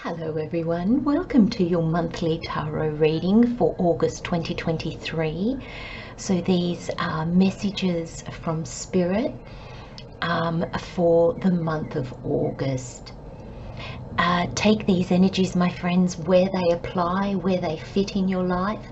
Hello everyone, welcome to your monthly tarot reading for August 2023. So these are messages from Spirit for the month of August. Take these energies, my friends, where they apply, where they fit in your life,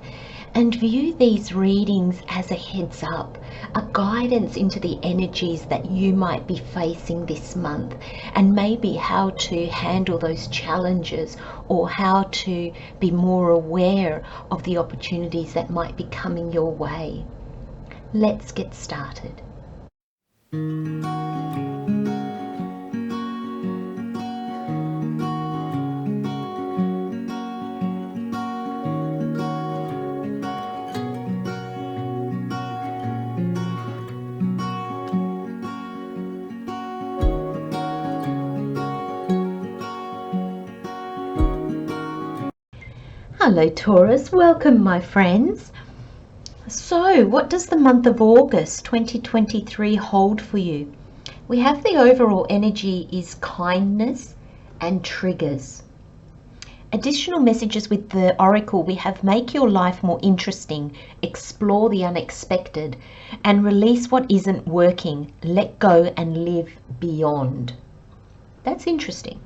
and view these readings as a heads up, a guidance into the energies that you might be facing this month, and maybe how to handle those challenges or how to be more aware of the opportunities that might be coming your way. Let's get started. Hello Taurus, welcome my friends. So what does the month of August 2023 hold for you? We have the overall energy is kindness and triggers. Additional messages with the oracle, we have make your life more interesting, explore the unexpected, and release what isn't working, let go and live beyond. That's interesting.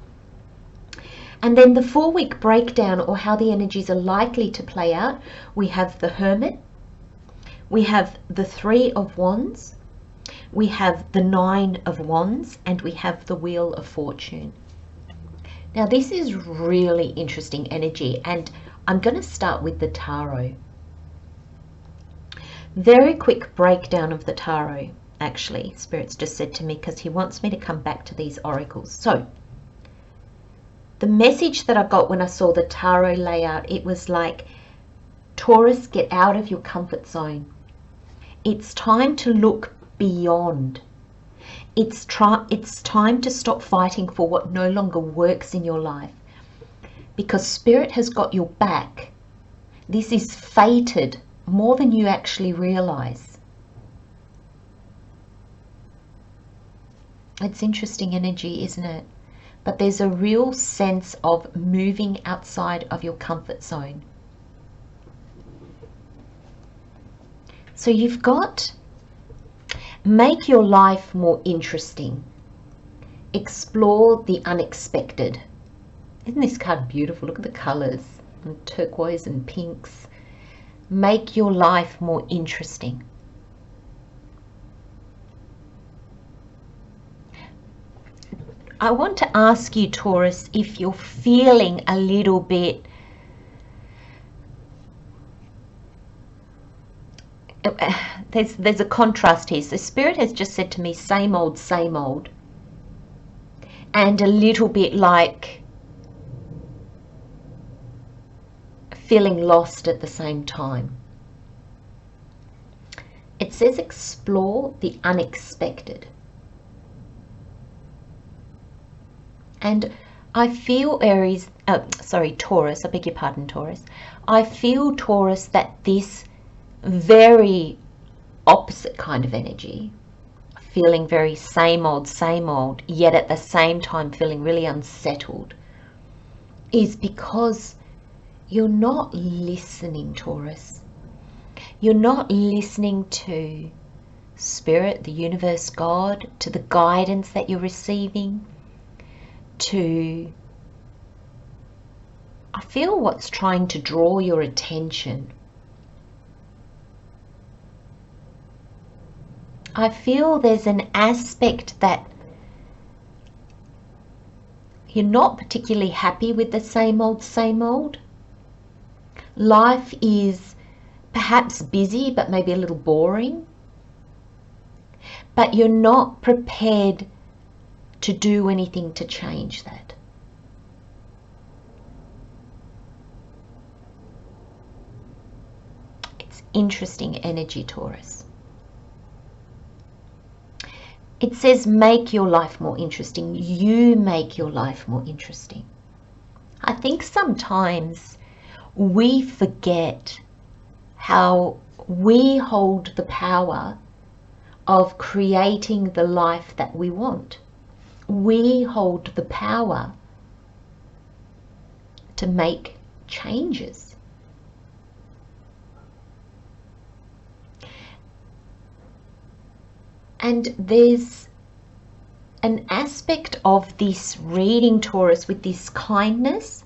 And then the 4-week breakdown, or how the energies are likely to play out, we have the Hermit, we have the 3 of Wands, we have the 9 of Wands, and we have the Wheel of Fortune. Now this is really interesting energy, and I'm going to start with the Tarot. Very quick breakdown of the Tarot, actually. Spirit's just said to me because he wants me to come back to these oracles. So the message that I got when I saw the tarot layout, it was like, Taurus, get out of your comfort zone. It's time to look beyond. It's time to stop fighting for what no longer works in your life, because Spirit has got your back. This is fated more than you actually realize. It's interesting energy, isn't it? But there's a real sense of moving outside of your comfort zone. So you've got, make your life more interesting. Explore the unexpected. Isn't this card beautiful? Look at the colors, and turquoise and pinks. Make your life more interesting. I want to ask you, Taurus, if you're feeling a little bit there's a contrast here. So Spirit has just said to me, same old, and a little bit like feeling lost at the same time. It says explore the unexpected. And I feel Taurus, I beg your pardon, Taurus. I feel, Taurus, that this very opposite kind of energy, feeling very same old, yet at the same time feeling really unsettled, is because you're not listening, Taurus. You're not listening to Spirit, the universe, God, to the guidance that you're receiving, I feel what's trying to draw your attention. I feel there's an aspect that you're not particularly happy with the same old. Life is perhaps busy, but maybe a little boring. But you're not prepared to do anything to change that. It's interesting energy, Taurus. It says make your life more interesting. You make your life more interesting. I think sometimes we forget how we hold the power of creating the life that we want. We hold the power to make changes. And there's an aspect of this reading, Taurus, with this kindness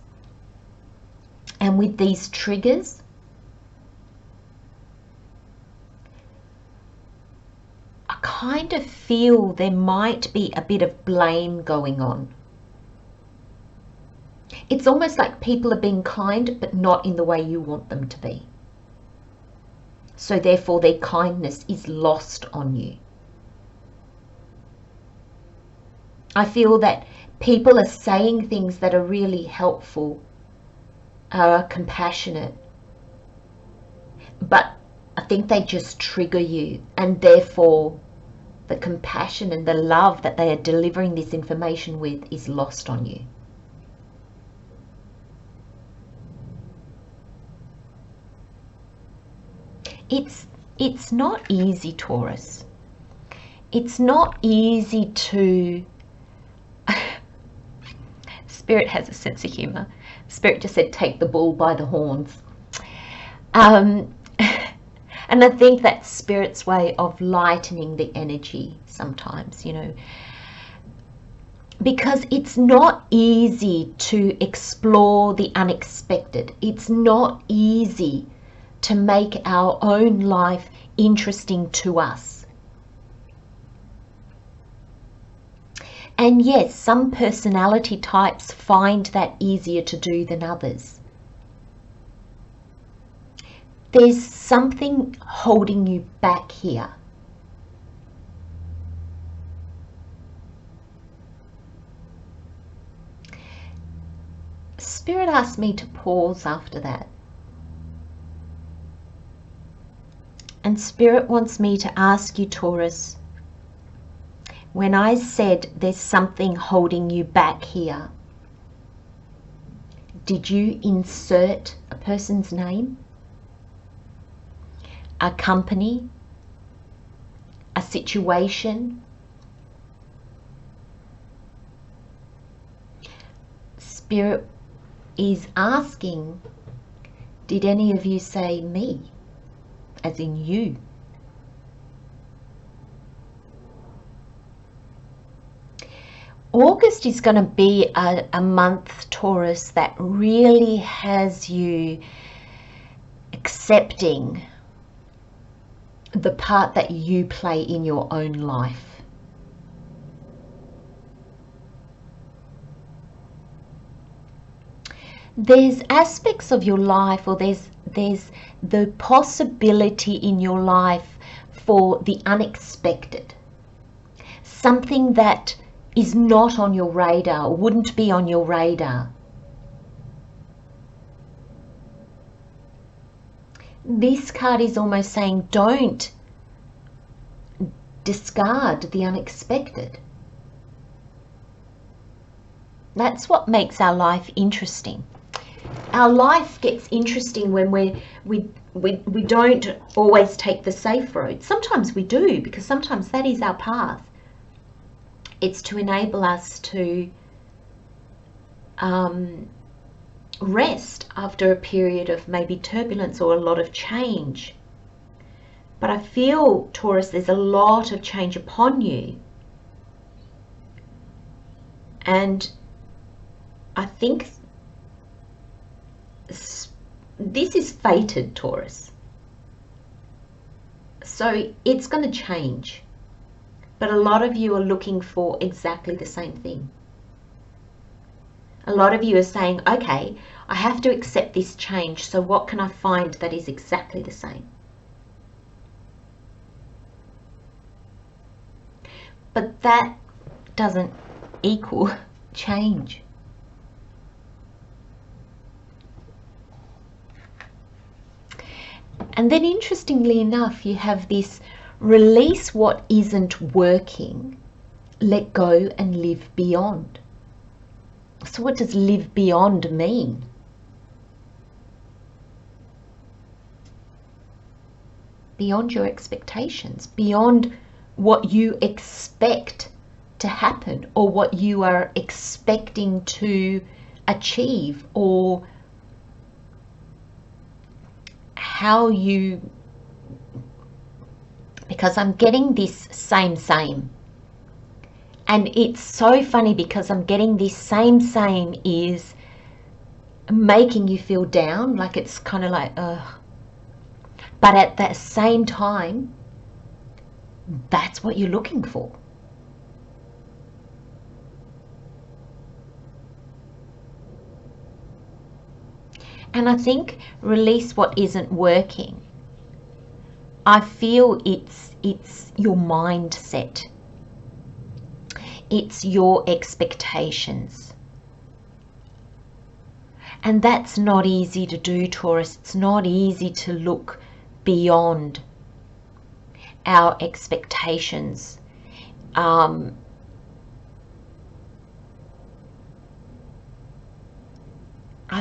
and with these triggers. I kind of feel there might be a bit of blame going on. It's almost like people are being kind, but not in the way you want them to be. So therefore their kindness is lost on you. I feel that people are saying things that are really helpful, are compassionate, but I think they just trigger you, and therefore the compassion and the love that they are delivering this information with is lost on you. It's not easy, Taurus. It's not easy to... Spirit has a sense of humor. Spirit just said, take the bull by the horns. And I think that's Spirit's way of lightening the energy sometimes, you know, because it's not easy to explore the unexpected. It's not easy to make our own life interesting to us. And yes, some personality types find that easier to do than others. There's something holding you back here. Spirit asked me to pause after that. And Spirit wants me to ask you, Taurus, when I said there's something holding you back here, did you insert a person's name? A company? A situation? Spirit is asking, did any of you say me? As in you. August is going to be a month, Taurus, that really has you accepting the part that you play in your own life. There's aspects of your life, or there's the possibility in your life for the unexpected. Something that is not on your radar, or wouldn't be on your radar. This card is almost saying, don't discard the unexpected. That's what makes our life interesting. Our life gets interesting when we don't always take the safe road. Sometimes we do, because sometimes that is our path. It's to enable us to rest after a period of maybe turbulence or a lot of change. But I feel, Taurus, there's a lot of change upon you. And I think this is fated, Taurus. So it's going to change. But a lot of you are looking for exactly the same thing. A lot of you are saying, okay, I have to accept this change, so what can I find that is exactly the same? But that doesn't equal change. And then interestingly enough, you have this release what isn't working, let go and live beyond. So what does live beyond mean? Beyond your expectations, beyond what you expect to happen, or what you are expecting to achieve, or how you, because I'm getting this same. And it's so funny because I'm getting this same is making you feel down, like it's kind of like, ugh. But at that same time, that's what you're looking for. And I think release what isn't working. I feel it's your mindset. It's your expectations. And that's not easy to do, Taurus. It's not easy to look beyond our expectations. I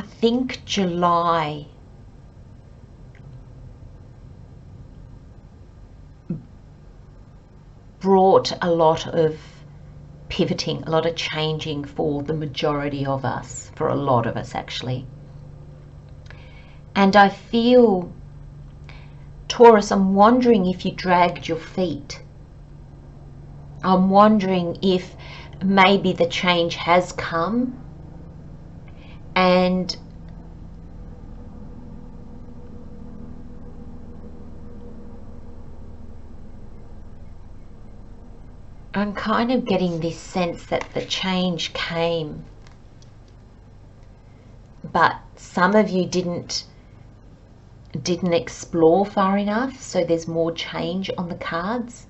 think July brought a lot of pivoting, a lot of changing for the majority of us, for a lot of us actually. And I feel, Taurus, I'm wondering if you dragged your feet. I'm wondering if maybe the change has come and I'm kind of getting this sense that the change came, but some of you didn't explore far enough, so there's more change on the cards.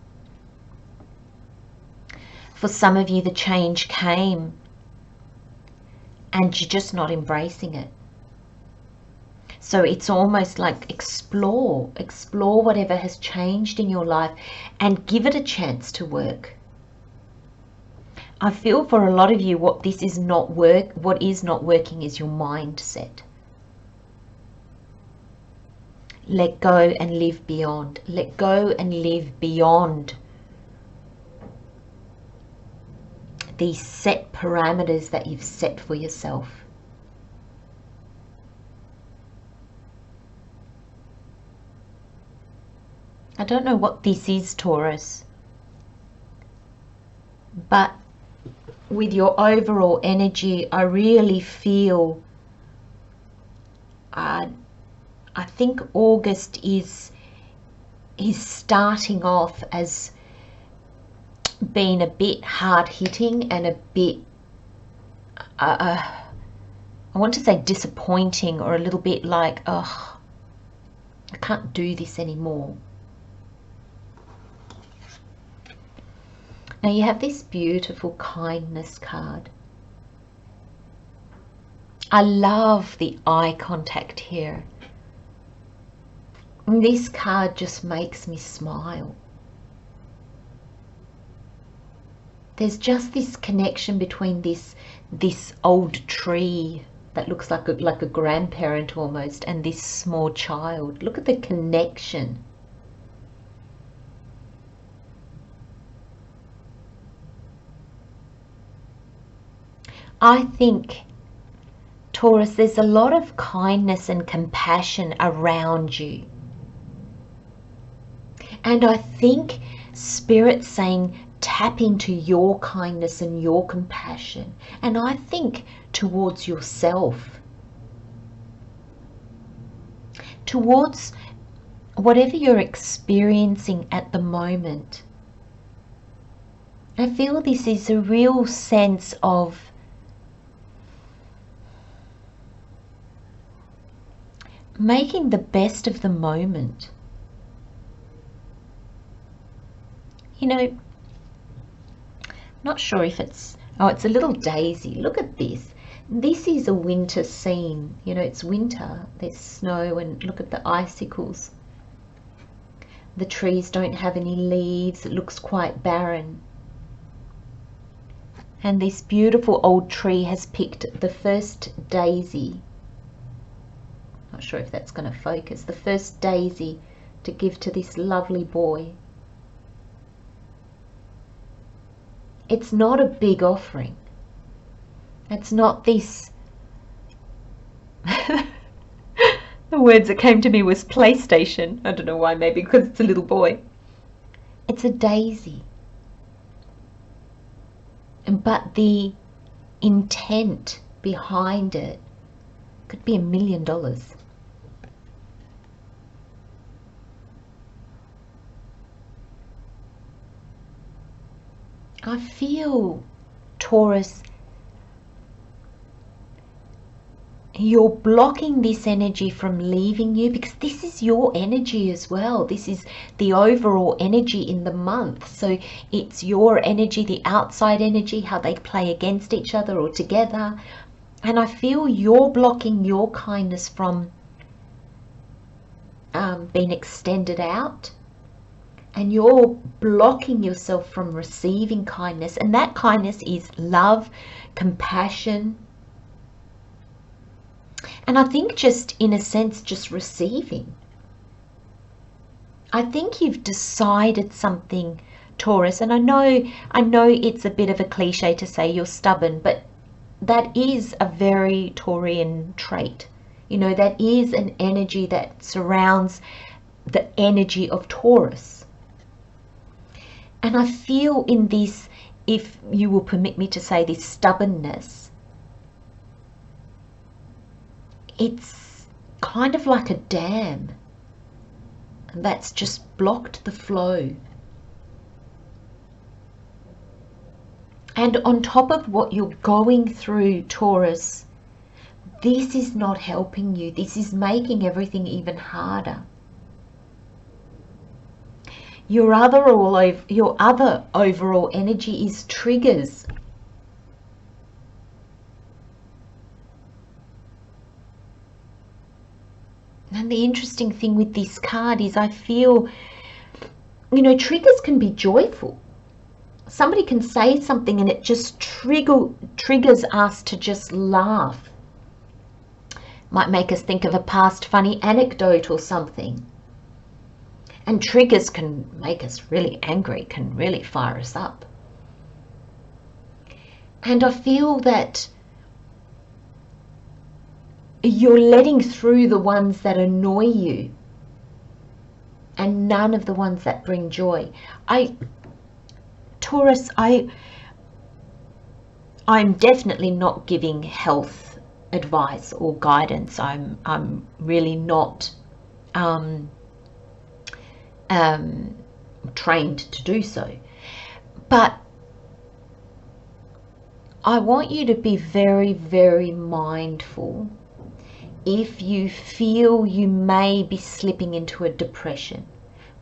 For some of you, the change came and you're just not embracing it. So it's almost like explore whatever has changed in your life and give it a chance to work. I feel for a lot of you, what is not working is your mindset. Let go and live beyond. Let go and live beyond these set parameters that you've set for yourself. I don't know what this is, Taurus, but with your overall energy, I really feel, I think August is starting off as being a bit hard-hitting and a bit, I want to say disappointing, or a little bit like, oh, I can't do this anymore. Now you have this beautiful kindness card. I love the eye contact here. And this card just makes me smile. There's just this connection between this old tree that looks like a grandparent almost, and this small child. Look at the connection. I think, Taurus, there's a lot of kindness and compassion around you. And I think Spirit's saying, tap into your kindness and your compassion. And I think towards yourself, towards whatever you're experiencing at the moment. I feel this is a real sense of making the best of the moment. You know, not sure if it's, oh, it's a little daisy. Look at this. This is a winter scene. You know, it's winter. There's snow, and look at the icicles. The trees don't have any leaves. It looks quite barren. And this beautiful old tree has picked the first daisy. Not sure if that's going to focus. The first daisy to give to this lovely boy. It's not a big offering. It's not this The words that came to me was PlayStation. I don't know why, maybe because it's a little boy. It's a daisy. But the intent behind it could be $1 million. I feel, Taurus, you're blocking this energy from leaving you because this is your energy as well. This is the overall energy in the month. So it's your energy, the outside energy, how they play against each other or together. And I feel you're blocking your kindness from being extended out. And you're blocking yourself from receiving kindness. And that kindness is love, compassion. And I think just, in a sense, just receiving. I think you've decided something, Taurus. And I know it's a bit of a cliche to say you're stubborn, but that is a very Taurian trait. You know, that is an energy that surrounds the energy of Taurus. And I feel in this, if you will permit me to say, this stubbornness, it's kind of like a dam that's just blocked the flow. And on top of what you're going through, Taurus, this is not helping you. This is making everything even harder. Your other overall energy is triggers. And the interesting thing with this card is I feel, you know, triggers can be joyful. Somebody can say something and it just triggers us to just laugh. Might make us think of a past funny anecdote or something. And triggers can make us really angry, can really fire us up. And I feel that you're letting through the ones that annoy you and none of the ones that bring joy. Taurus, I'm definitely not giving health advice or guidance. I'm really not trained to do so, but I want you to be very, very mindful if you feel you may be slipping into a depression.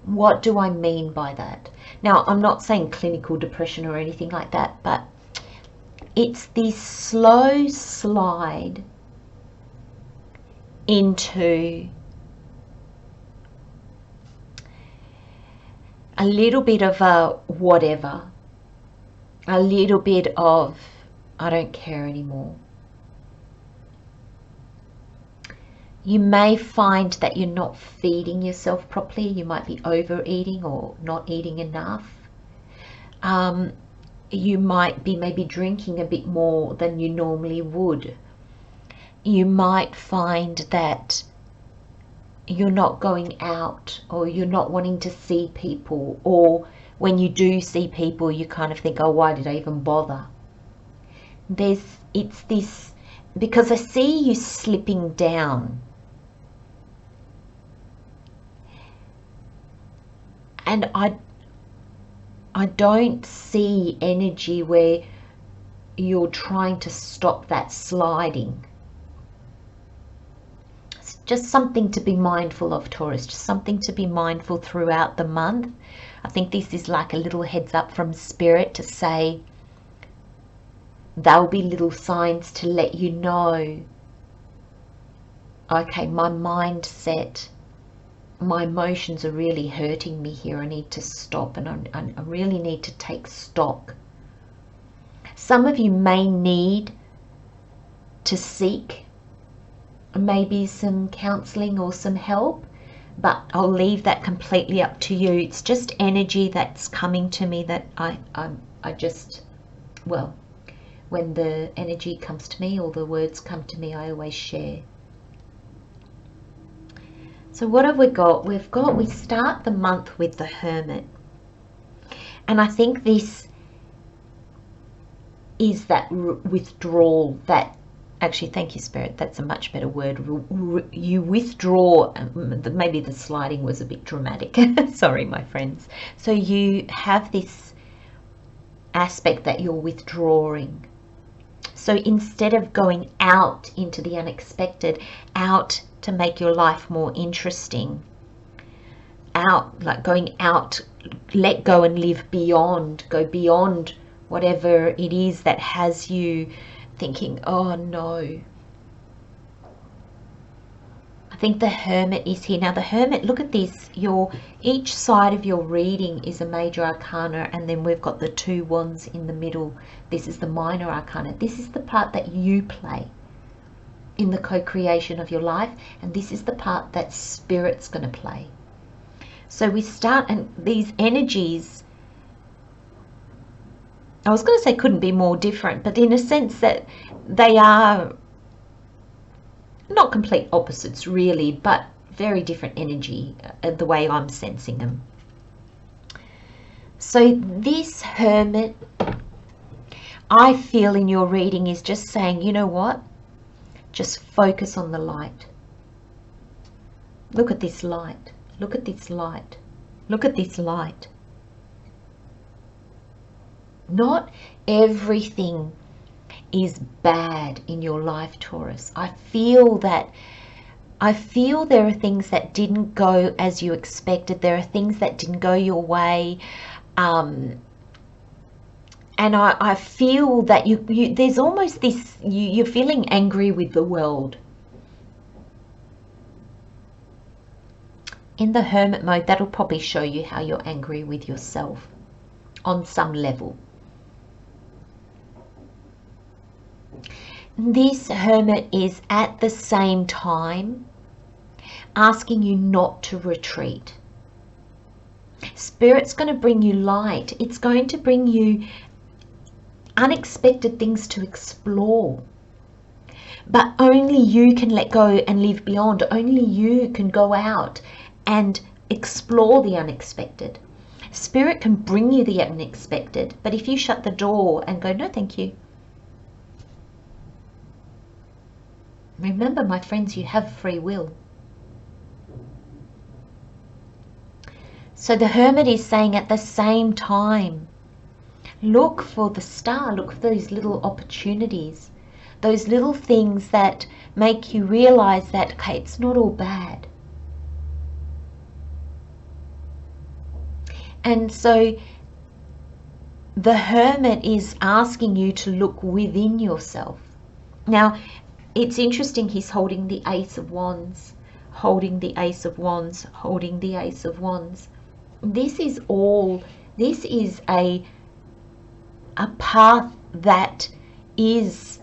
What do I mean by that? Now, I'm not saying clinical depression or anything like that, but it's this slow slide into a little bit of a whatever, a little bit of I don't care anymore. You may find that you're not feeding yourself properly. You might be overeating or not eating enough. You might be maybe drinking a bit more than you normally would. You might find that you're not going out, or you're not wanting to see people, or when you do see people you kind of think, oh, why did I even bother? It's this, because I see you slipping down, and I don't see energy where you're trying to stop that sliding. It's just something to be mindful of, Taurus, just something to be mindful throughout the month. I think this is like a little heads up from Spirit to say there'll be little signs to let you know, okay, my mindset, my emotions are really hurting me here. I need to stop, and I really need to take stock. Some of you may need to seek maybe some counseling or some help, but I'll leave that completely up to you. It's just energy that's coming to me that I just, well, when the energy comes to me or the words come to me, I always share. So what have we got? We start the month with the Hermit. And I think this is that withdrawal, that actually, thank you, Spirit, that's a much better word. You withdraw, maybe the sliding was a bit dramatic. Sorry, my friends. So you have this aspect that you're withdrawing. So instead of going out into the unexpected, out to make your life more interesting, out, like going out, let go and live beyond, go beyond whatever it is that has you thinking, oh no. I think the Hermit is here. Now the Hermit, look at this, each side of your reading is a major arcana, and then we've got the 2 wands in the middle. This is the minor arcana. This is the part that you play in the co-creation of your life, and this is the part that Spirit's going to play. So we start, and these energies, I was going to say couldn't be more different, but in a sense that they are not complete opposites really, but very different energy, the way I'm sensing them. So this Hermit, I feel in your reading, is just saying, you know what? Just focus on the light. Look at this light. Look at this light. Look at this light. Not everything is bad in your life, Taurus. I feel there are things that didn't go as you expected. There are things that didn't go your way. And I feel that there's almost this, you're feeling angry with the world. In the Hermit mode, that'll probably show you how you're angry with yourself on some level. This Hermit is at the same time asking you not to retreat. Spirit's going to bring you light. It's going to bring you unexpected things to explore. But only you can let go and live beyond. Only you can go out and explore the unexpected. Spirit can bring you the unexpected, but if you shut the door and go, no thank you. Remember, my friends, you have free will. So the Hermit is saying at the same time, look for the star, look for those little opportunities, those little things that make you realize that, okay, it's not all bad. And so the Hermit is asking you to look within yourself. Now, it's interesting, he's holding the Ace of Wands, holding the Ace of Wands, holding the Ace of Wands. This is a path that is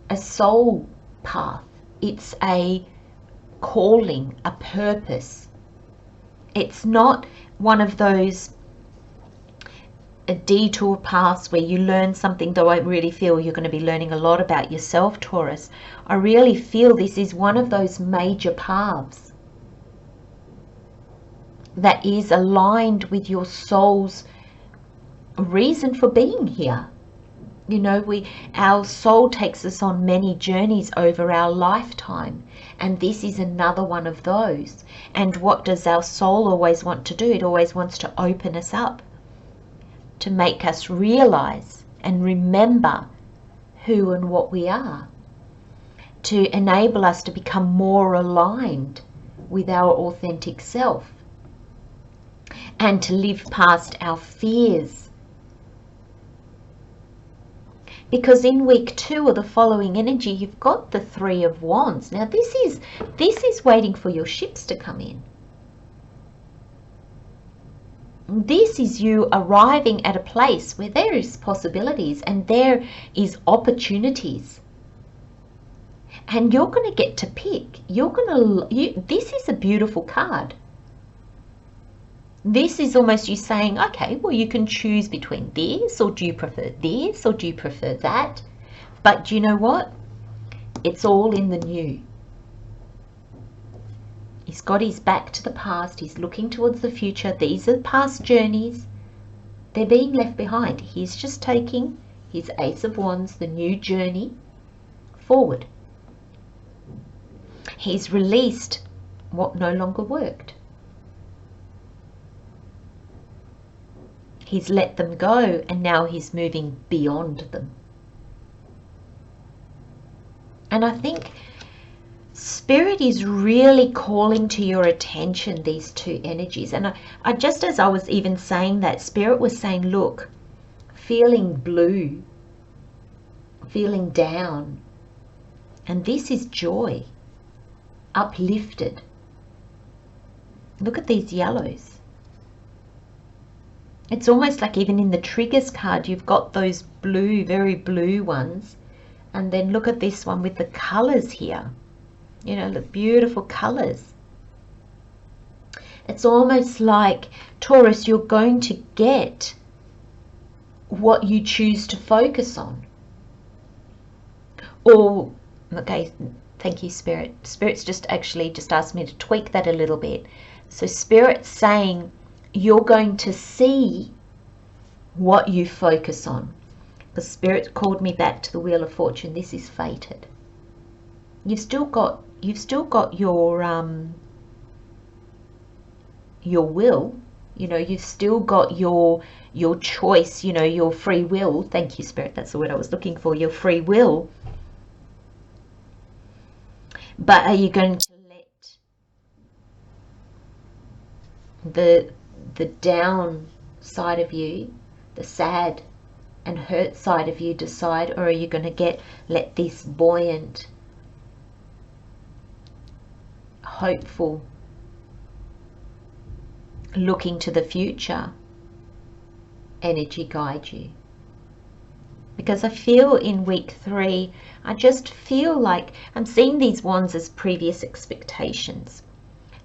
a soul path. It's a calling, a purpose. It's not one of those detour paths where you learn something, though I really feel you're going to be learning a lot about yourself, Taurus. I really feel this is one of those major paths that is aligned with your soul's reason for being here. You know, our soul takes us on many journeys over our lifetime, and this is another one of those. And what does our soul always want to do? It always wants to open us up, to make us realize and remember who and what we are, to enable us to become more aligned with our authentic self, and to live past our fears. Because in week 2 of the following energy, you've got the 3 of Wands. Now this is waiting for your ships to come in. This is you arriving at a place where there is possibilities and there is opportunities. And you're going to get to pick. This is a beautiful card. This is almost you saying, okay, well, you can choose between this, or do you prefer this, or do you prefer that? But you know what? It's all in the new. He's got his back to the past. He's looking towards the future. These are past journeys. They're being left behind. He's just taking his Ace of Wands, the new journey, forward. He's released what no longer worked. He's let them go, and now he's moving beyond them. And I think Spirit is really calling to your attention these two energies. And I just as I was even saying that, Spirit was saying, look, feeling blue, feeling down. And this is joy, uplifted. Look at these yellows. It's almost like even in the triggers card, you've got those blue, very blue ones. And then look at this one with the colors here. You know, the beautiful colors. It's almost like, Taurus, you're going to get what you choose to focus on. Or, okay, thank you, Spirit. Spirit's just asked me to tweak that a little bit. So Spirit's saying you're going to see what you focus on. The Spirit called me back to the Wheel of Fortune. This is fated. You've still got your will. You know, you've still got your choice, you know, your free will. Thank you, Spirit. That's the word I was looking for, your free will. But are you going to let the down side of you, the sad and hurt side of you decide, or are you going to let this buoyant, hopeful, looking to the future energy guide you? Because I feel in week 3, I just feel like I'm seeing these wands as previous expectations,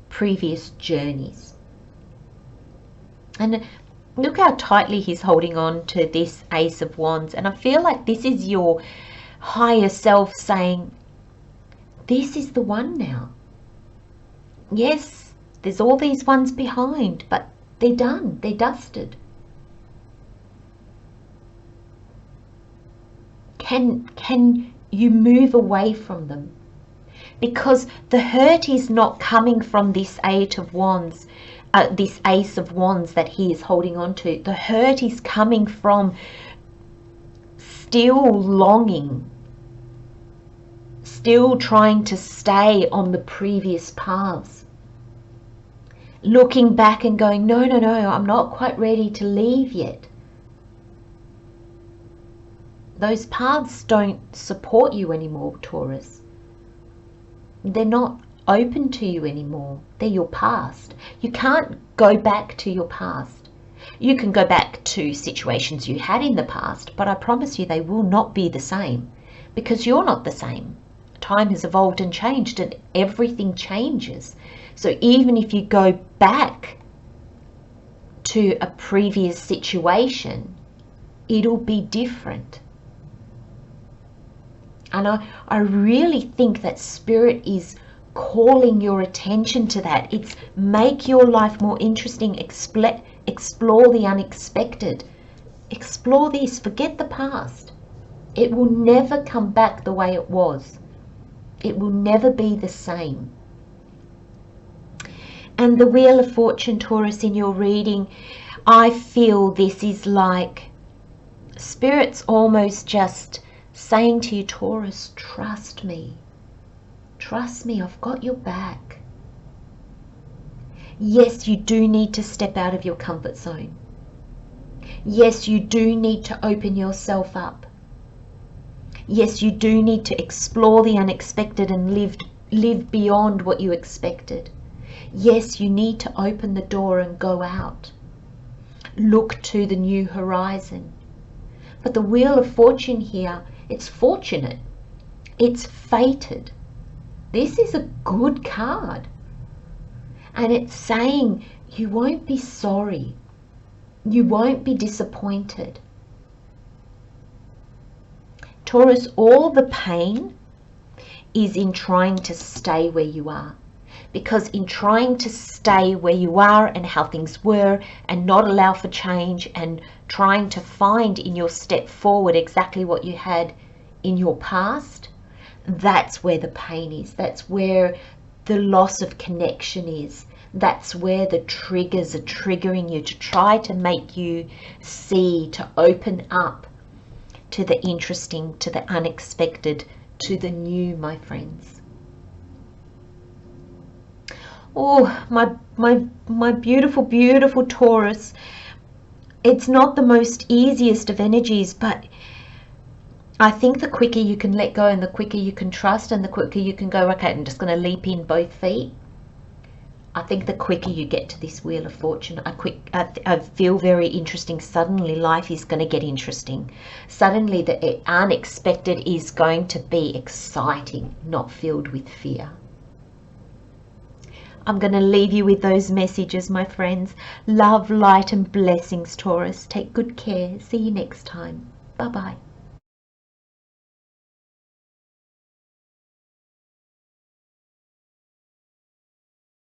previous journeys. And look how tightly he's holding on to this Ace of Wands. And I feel like this is your higher self saying, this is the one now. Yes, there's all these ones behind, but they're done, they're dusted. Can you move away from them? Because the hurt is not coming from this Eight of Wands, this Ace of Wands that he is holding on to. The hurt is coming from still longing, still trying to stay on the previous paths, looking back and going, no, I'm not quite ready to leave yet. Those paths don't support you anymore, Taurus. They're not open to you anymore. They're your past. You can't go back to your past. You can go back to situations you had in the past, but I promise you they will not be the same, because you're not the same. Time has evolved and changed, and everything changes. So even if you go back to a previous situation, it'll be different. And I really think that Spirit is calling your attention to that. It's make your life more interesting. Explore the unexpected. Explore this. Forget the past. It will never come back the way it was. It will never be the same. And the Wheel of Fortune, Taurus, in your reading, I feel this is like Spirit's almost just saying to you, Taurus, trust me. Trust me, I've got your back. Yes, you do need to step out of your comfort zone. Yes, you do need to open yourself up. Yes, you do need to explore the unexpected and live beyond what you expected. Yes, you need to open the door and go out. Look to the new horizon. But the Wheel of Fortune here, it's fortunate. It's fated. This is a good card. And it's saying you won't be sorry. You won't be disappointed. Taurus, all the pain is in trying to stay where you are. because in trying to stay where you are and how things were and not allow for change and trying to find in your step forward exactly what you had in your past, that's where the pain is. That's where the loss of connection is. That's where the triggers are triggering you to try to make you see, to open up to the interesting, to the unexpected, to the new, my friends. Oh, my beautiful, beautiful Taurus. It's not the most easiest of energies, but I think the quicker you can let go and the quicker you can trust and the quicker you can go, okay, I'm just going to leap in both feet. I think the quicker you get to this Wheel of Fortune, I feel very interesting. Suddenly life is going to get interesting. Suddenly the unexpected is going to be exciting, not filled with fear. I'm going to leave you with those messages, my friends. Love, light and blessings, Taurus. Take good care. See you next time. Bye-bye.